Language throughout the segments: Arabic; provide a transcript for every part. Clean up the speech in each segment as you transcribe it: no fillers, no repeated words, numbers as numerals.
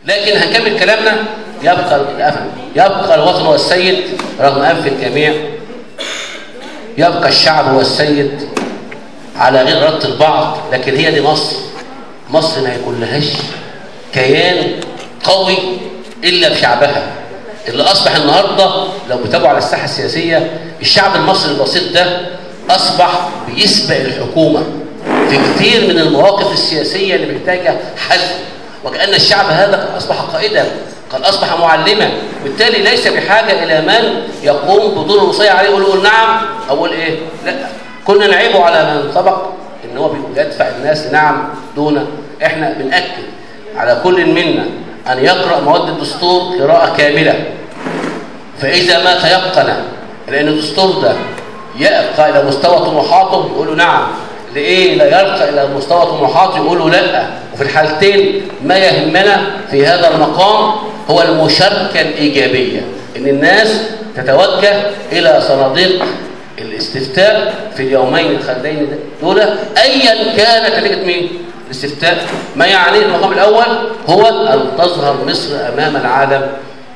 لكن هنكمل كلامنا. يبقى الوطن هو السيد رغم أنف الجميع، يبقى الشعب هو السيد على غير إرادة البعض. لكن هي دي مصر. مصر ما يكون لهاش كيان قوي إلا بشعبها، اللي أصبح النهاردة لو بتابعوا على الساحة السياسية الشعب المصري البسيط ده أصبح بيسبق الحكومة في كثير من المواقف السياسية اللي محتاجة حل، وكأن الشعب هذا قد أصبح قائدا، قد أصبح معلما، بالتالي ليس بحاجة إلى من يقوم بدور الوصية عليه يقول نعم أو يقول إيه؟ لا، كنا نعيبه على من سبق إن هو بيدفع الناس نعم دون. إحنا بنأكد على كل منا أن يقرأ مواد الدستور قراءة كاملة، فإذا ما تيقن لأن الدستور ده يرقى إلى مستوى طموحاته يقولوا نعم، لإيه لا يرقى إلى مستوى طموحاته يقولوا لا. وفي الحالتين ما يهمنا في هذا المقام هو المشاركة الإيجابية، إن الناس تتوجه إلى صناديق الاستفتاء في اليومين الخالدين دول أيا كانت نتيجة مين؟ الاستفتاء. ما يعنيه المقام الأول هو أن تظهر مصر أمام العالم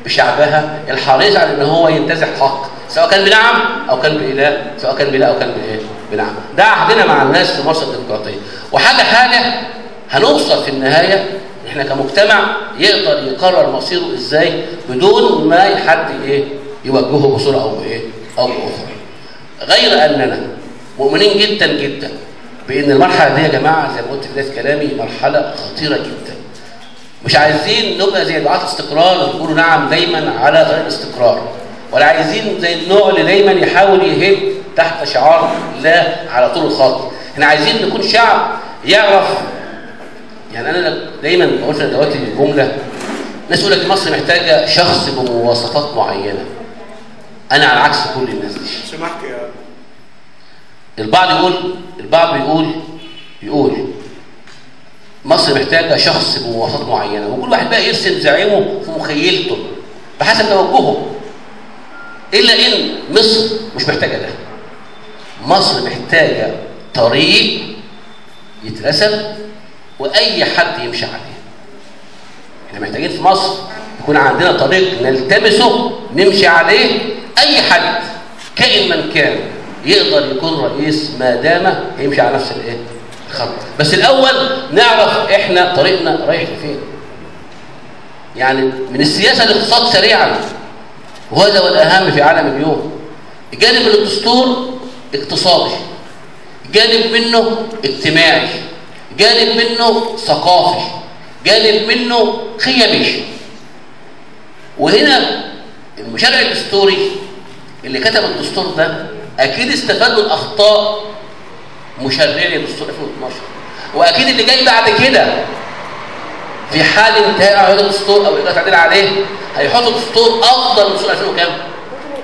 بشعبها الحريص على أن هو ينتزع حق، سواء كان بنعم أو كان بإله، سواء كان بلا أو كان بإيه؟ بنعم. ده عهدنا مع الناس في مصر الديمقراطية. وحاجة هنوصل في النهاية إحنا كمجتمع يقدر يقرر مصيره إزاي بدون ما حد إيه؟ يوجهه بصورة أو بإيه؟ أو بأخرى. غير أننا مؤمنين جدا جدا بأن المرحلة دي يا جماعة زي ما قلت في بداية كلامي مرحلة خطيرة جدا. مش عايزين نبقى زي دعاة الاستقرار ويقولوا نعم دايما على طريق الاستقرار، ولا عايزين زي النوع اللي دايما يحاول يهد تحت شعار لا على طول الخط. احنا عايزين نكون شعب يعرف. يعني انا دايما بقول في ندواتي الجمله، ناس يقول لك مصر محتاجه شخص بمواصفات معينه. انا على عكس كل الناس دي. سمحت يا البعض يقول مصر محتاجه شخص بمواصفات معينه، وكل واحد بقى يرسم زعيمه في مخيلته بحسب توجهه. الا ان مصر مش محتاجه ده. مصر محتاجه طريق يترسم واي حد يمشي عليه. احنا محتاجين في مصر يكون عندنا طريق نلتمسه نمشي عليه، اي حد كائن من كان يقدر يكون رئيس ما دام يمشي على نفس الايه؟ الخط. بس الاول نعرف احنا طريقنا رايح لفين. يعني من السياسه الاقتصاد سريعا، وهذا هو الاهم في عالم اليوم. جانب من الدستور اقتصادي، جانب منه اجتماعي، جانب منه ثقافي، جانب منه خيمي. وهنا المشرع الدستوري اللي كتب الدستور ده اكيد استفاد من اخطاء مشرعي الدستور 2012، واكيد اللي جاي بعد كده في حال انتهاء اعداد الدستور او اجراء تعديل عليه هيحطوا دستور افضل من دستور 2000 وكام؟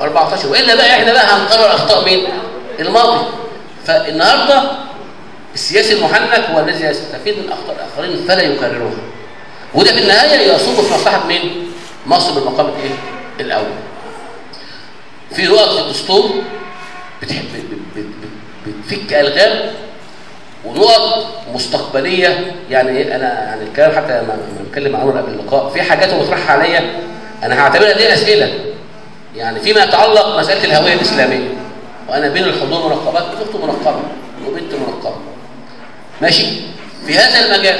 14. والا بقى احنا بقى هنقرر اخطاء مين؟ الماضي. فالنهارده السياسي المحنك هو الذي يستفيد من اخطاء الاخرين فلا يكررها. وده في النهايه يصب في مصلحه مين؟ مصر بالمقام الايه؟ الاول. في نقط في الدستور بتفك الغام، ونقط مستقبليه. يعني انا يعني الكلام حتى لما بنتكلم عنه قبل اللقاء في حاجات هو بيطرحها عليا انا هعتبرها دي اسئله. يعني فيما يتعلق مساله الهويه الاسلاميه، وانا بين الحضور منقبات اخت منقبه وبنت منقبه. ماشي؟ في هذا المجال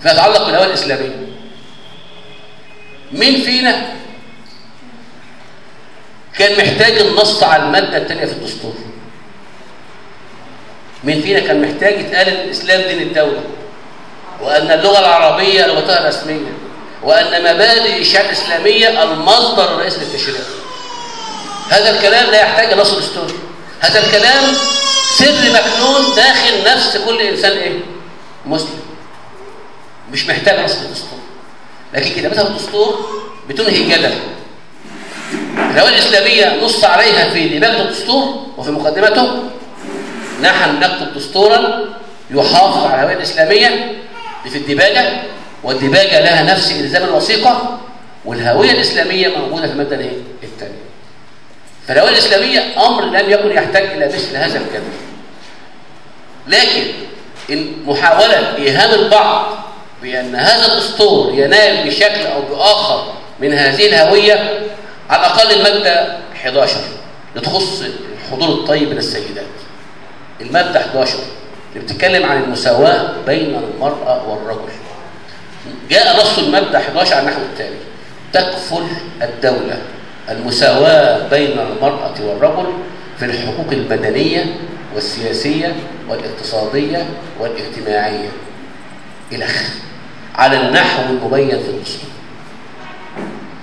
فيما يتعلق بالهويه الاسلاميه، مين فينا كان محتاج النص على الماده الثانيه في الدستور؟ مين فينا كان محتاج يتقال الاسلام دين الدوله، وان اللغه العربيه لغتها الرسميه، وان مبادئ الشريعه الاسلاميه المصدر الرئيسي للتشريع؟ هذا الكلام لا يحتاج نص دستوري. هذا الكلام سر مكنون داخل نفس كل انسان ايه؟ مسلم. مش محتاج نص الدستور. لكن كتابتها في الدستور بتنهي جدل. الهويه الاسلاميه نص عليها في لباقه الدستور وفي مقدمته. نحن نكتب دستورا يحافظ على الهويه الاسلاميه في الديباجه، والديباجه لها نفس الزام الوثيقه، والهويه الاسلاميه موجوده في الماده الايه؟ الثانيه. فالهويه الاسلاميه امر لم يكن يحتاج الى مثل هذا الجدل. لكن محاوله ايهام البعض بأن هذا الدستور ينال بشكل أو بآخر من هذه الهوية، على الأقل المادة 11 لتخص الحضور الطيب للسيدات. المادة 11 اللي بتتكلم عن المساواة بين المرأة والرجل. جاء نص المادة 11 على النحو التالي: تكفل الدولة المساواة بين المرأة والرجل في الحقوق المدنية والسياسية والاقتصادية والاجتماعية إلى آخره، على النحو المبين في الدستور.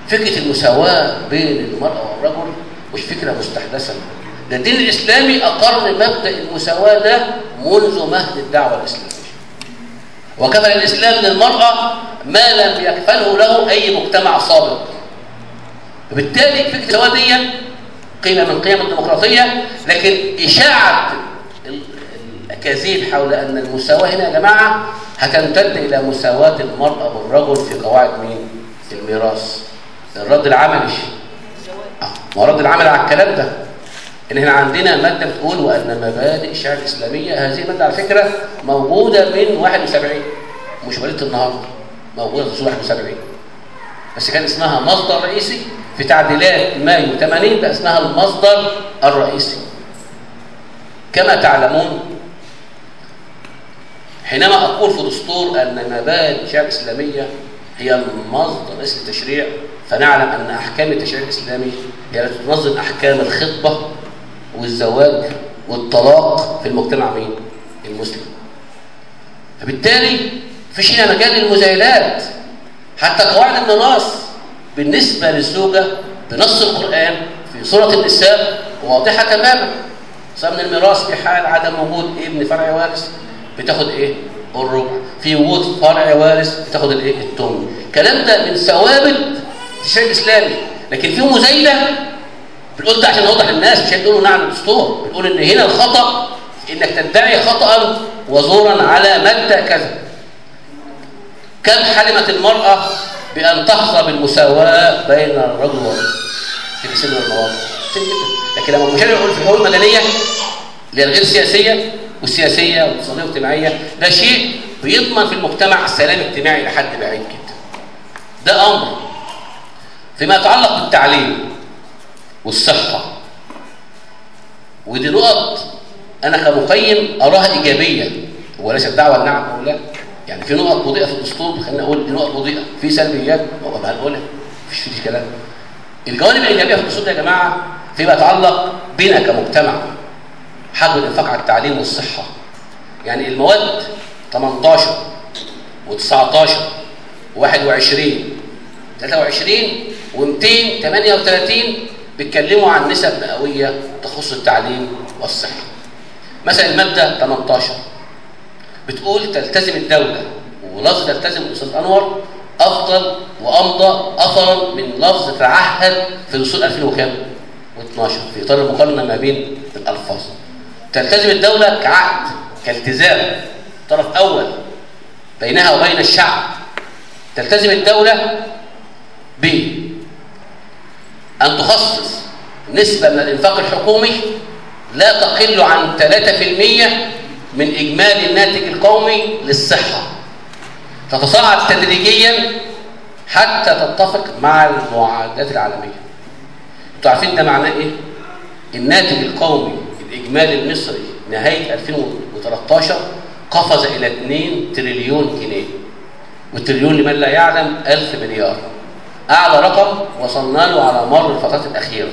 فكرة المساواة بين المرأة والرجل مش فكرة مستحدثة، ده الدين الإسلامي أقر مبدأ المساواة ده منذ مهد الدعوة الإسلامية، وكفل الإسلام للمرأة ما لم يكفله له أي مجتمع سابق. وبالتالي فكرة المساواة دي قيمة من قيم الديمقراطية، لكن إشاعة الأكاذيب حول أن المساواة هنا يا جماعة هتمتد إلى مساواة المرأة بالرجل في قواعد مين؟ الميراث. الرد العملي، ما رد العمل على الكلام ده ان احنا عندنا ماده بتقول وان مبادئ الشريعه الاسلاميه، هذه الماده على فكره موجوده من 71، مش وليده النهارده، موجوده في 71، بس كان اسمها مصدر رئيسي. في تعديلات مايو 80 بقى اسمها المصدر الرئيسي. كما تعلمون حينما اقول في دستور ان مبادئ الشريعه الاسلاميه هي المصدر الرئيسي للتشريع، فنعلم ان احكام التشريع الاسلامي هي التي تنظم احكام الخطبه والزواج والطلاق في المجتمع مين؟ المسلم. فبالتالي مفيش هنا مجال للمزايدات. حتى قواعد الميراث بالنسبه للزوجه بنص القران في سوره النساء واضحه تماما. من الميراث في حال عدم وجود ابن فرع وارث بتاخد ايه؟ الربع. في وجود فرع وارث بتاخد الايه؟ الثمن. الكلام ده من ثوابت التشريع الاسلامي، لكن في مزايده بنقول ده عشان نوضح للناس، مش هنقولوا نعم الدستور، بنقول ان هنا الخطا انك تدعي خطا وزورا على ماده كذا. كم حلمت المراه بان تحظى بالمساواه بين الرجل والرجل في سن المواطن؟ كتير جدا. لكن لما المشرع يقول في الحقوق المدنيه اللي هي الغير سياسيه والسياسيه والاقتصاديه والاجتماعيه، ده شيء بيضمن في المجتمع السلام الاجتماعي لحد بعيد جدا. ده امر. فيما يتعلق بالتعليم والصحه، ودي نقط انا كمقيم اراها ايجابيه وليست دعوه نعم او لا. يعني في نقط مضيئه في الدستور، خلينا نقول دي نقط مضيئه، في سلبيات هنقولها، مفيش فيه كلام. الجوانب الايجابيه في الدستور ده يا جماعه فيما يتعلق بنا كمجتمع، حجم الانفاق على التعليم والصحه. يعني المواد 18 و19 و21 23 و238 بيتكلموا عن نسب مئويه تخص التعليم والصحه. مثلا الماده 18 بتقول تلتزم الدوله، ولفظ تلتزم الاستاذ انور افضل وامضى اثرا من لفظ تعهد في دستور 2012 في اطار المقارنه ما بين الالفاظ. تلتزم الدوله كعهد، كالتزام طرف اول بينها وبين الشعب. تلتزم الدوله ب ان تخصص نسبه من الانفاق الحكومي لا تقل عن 3% من اجمالي الناتج القومي للصحه، تتصاعد تدريجيا حتى تتفق مع المعدلات العالميه. انتوا عارفين ده معناه ايه؟ الناتج القومي الاجمالي المصري نهايه 2013 قفز الى 2 تريليون جنيه، والتريليون لمن لا يعلم 1000 مليار، اعلى رقم وصلنا له على مر الفترات الاخيره.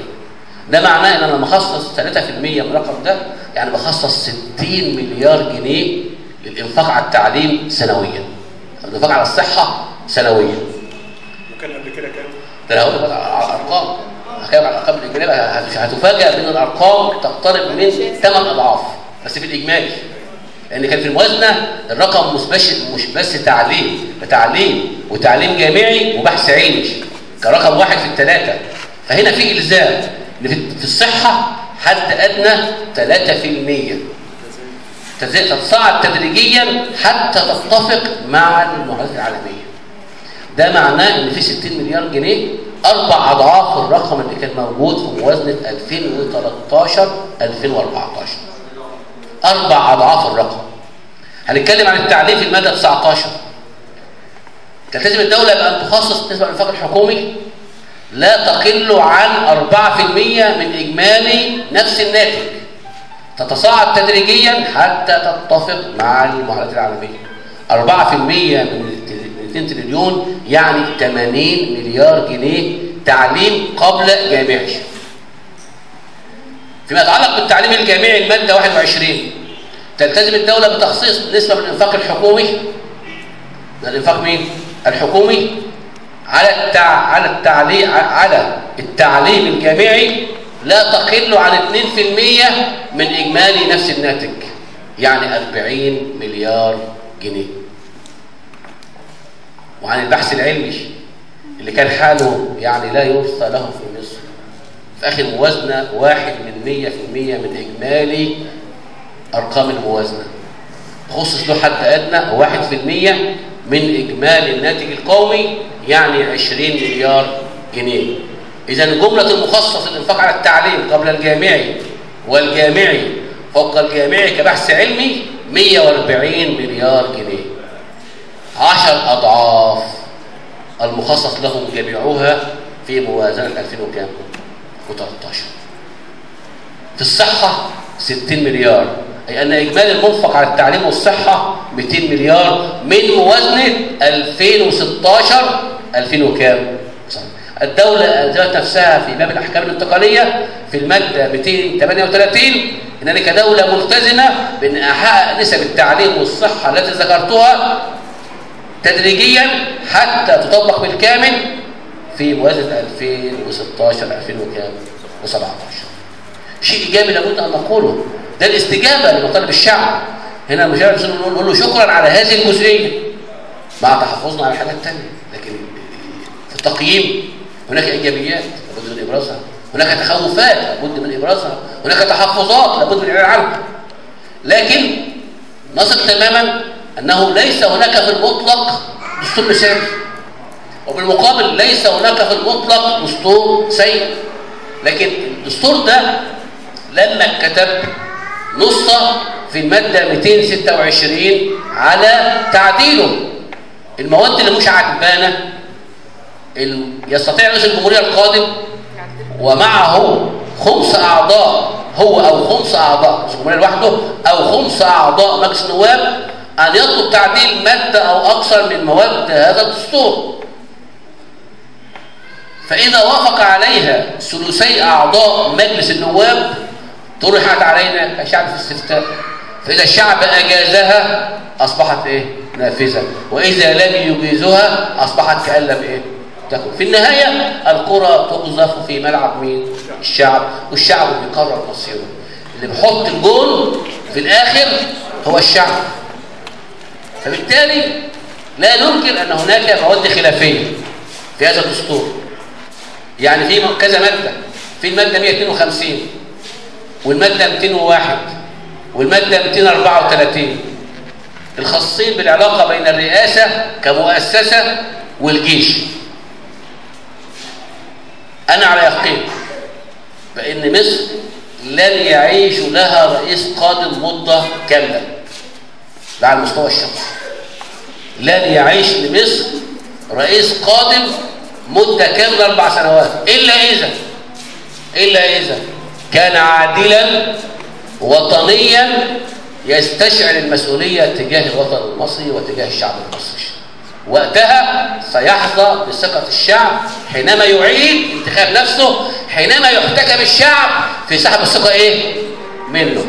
ده معناه ان انا لما اخصص 3% من الرقم ده يعني بخصص 60 مليار جنيه للانفاق على التعليم سنويا، الانفاق على الصحه سنويا. وكان قبل كده كام؟ ده انا هقول لك على الارقام، هتكلم على الارقام الاجماليه، هتفاجئ من الارقام تقترب من 8 اضعاف بس في الاجمالي. لان كان في الموازنه الرقم مش بس تعليم، ده تعليم وتعليم جامعي وبحث علمي كرقم واحد في الثلاثه. فهنا في الزام ان في الصحه حد ادنى 3%، تتصاعد تدريجيا حتى تتفق مع المعادلات العالميه. ده معناه ان في 60 مليار جنيه 4 اضعاف الرقم اللي كان موجود في موازنه 2013 2014، 4 اضعاف الرقم. هنتكلم عن التعليم في الماده 19. تلتزم الدولة بأن تخصص نسبة الإنفاق الحكومي لا تقل عن 4% من إجمالي نفس الناتج، تتصاعد تدريجيا حتى تتفق مع المعادلات العالمية. 4% من 2 تريليون يعني 80 مليار جنيه تعليم قبل جامعي. فيما يتعلق بالتعليم الجامعي المادة 21 تلتزم الدولة بتخصيص نسبة من الإنفاق الحكومي، الإنفاق مين؟ الحكومي على التعليم الجامعي لا تقل عن 2% من إجمالي نفس الناتج، يعني 40 مليار جنيه. وعن البحث العلمي اللي كان حاله يعني لا يرثى له في مصر، في آخر موازنة 1% من إجمالي أرقام الموازنة خصص له حد أدنى 1% من إجمالي الناتج القومي، يعني 20 مليار جنيه. إذا جملة المخصص للإنفاق على التعليم قبل الجامعي والجامعي فوق الجامعي كبحث علمي 140 مليار جنيه، 10 أضعاف المخصص لهم جميعها في موازنة 2013. في الصحة 60 مليار، أي أن إجمالي المنفق على التعليم والصحة 200 مليار من موازنة 2016 2000 وكام؟ الدولة ألزمت نفسها في باب الأحكام الانتقالية في المادة 238 إن أنا كدولة ملتزمة بأن أحقق نسب التعليم والصحة التي ذكرتها تدريجيا حتى تطبق بالكامل في موازنة 2016 2017. شيء إيجابي لابد أن نقوله، ده الاستجابة لمطالب الشعب. هنا المشاهد نقول له شكرا على هذه الجزئية مع تحفظنا على حاجات تانية، لكن في التقييم هناك إيجابيات لابد من إبرازها، هناك تخوفات لابد من إبرازها، هناك تحفظات لابد من الإعلان عنها. لكن نثق تماما أنه ليس هناك في المطلق دستور مثالي، وبالمقابل ليس هناك في المطلق دستور سيء. لكن الدستور ده لما اتكتب نص في المادة 226 على تعديله. المواد اللي مش عجبانه يستطيع رئيس الجمهورية القادم ومعه 5 أعضاء، هو أو 5 أعضاء رئيس الجمهورية لوحده أو 5 أعضاء مجلس النواب، أن يطلب تعديل مادة أو أكثر من مواد هذا الدستور. فإذا وافق عليها ثلثي أعضاء مجلس النواب طرحت علينا كشعب في استفتاء، فإذا الشعب أجازها أصبحت إيه؟ نافذة، وإذا لم يجيزها أصبحت كأن لم إيه؟ تكن. في النهاية الكرة تقذف في ملعب مين؟ الشعب، والشعب بيقرر مصيره. اللي بيحط الجول في الآخر هو الشعب. فبالتالي لا ننكر أن هناك مواد خلافية في هذا الدستور. يعني في كذا مادة، في المادة 152 والمادة 201 والمادة 234 الخاصين بالعلاقة بين الرئاسة كمؤسسة والجيش. أنا على يقين بأن مصر لن يعيش لها رئيس قادم مدة كاملة، ده على المستوى الشخصي. لن يعيش لمصر رئيس قادم مدة كاملة 4 سنوات إلا إذا كان عادلا وطنيا يستشعر المسؤولية تجاه الوطن المصري وتجاه الشعب المصري. وقتها سيحظى بثقة الشعب حينما يعيد انتخاب نفسه، حينما يحتكم الشعب في سحب الثقة إيه؟ منه.